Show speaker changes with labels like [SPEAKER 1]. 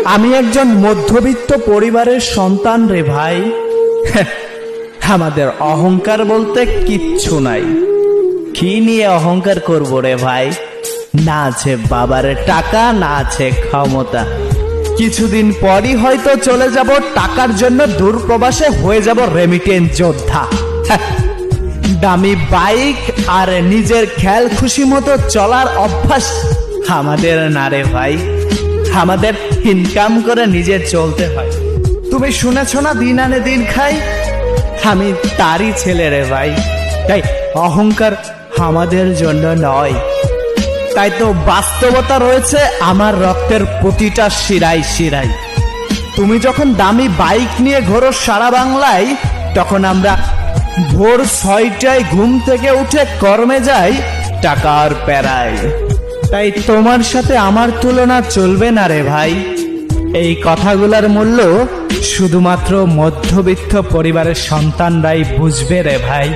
[SPEAKER 1] আমি একজন মধ্যবিত্ত পরিবারের সন্তান রে ভাই। আমাদের অহংকার বলতে কিচ্ছু নাই। কি নিয়ে অহংকার করব রে ভাই? না আছে বাবার টাকা, না আছে ক্ষমতা। কিছুদিন পরই হয়তো চলে যাব টাকার জন্য দূরপ্রবাসে, হয়ে যাব রেমিটেন্স যোদ্ধা। দামি বাইক আর নিজের খেয়াল খুশি মতো চলার অভ্যাস আমাদের না রে ভাই। আমাদের ইনকাম করে নিজে চলতে হয়। তুমি শুনেছ না, দিন আনে দিন খাই। আমি তারই ছেলে রে ভাই। তাই অহংকার আমাদের জন্য নয়। তাই তো বাস্তবতা রয়েছে আমার রক্তের প্রতিটা শিরায় শিরায়। তুমি যখন দামি বাইক নিয়ে ঘোরো সারা বাংলায়, তখন আমরা ভোর 6টায় ঘুম থেকে উঠে কর্মে যাই টাকার প্যারায়। তাই তোমার সাথে আমার তুলনা চলবে না রে ভাই। এই কথাগুলোর মূল্য শুধুমাত্র মধ্যবিত্ত পরিবারের সন্তানরাই বুঝবে রে ভাই।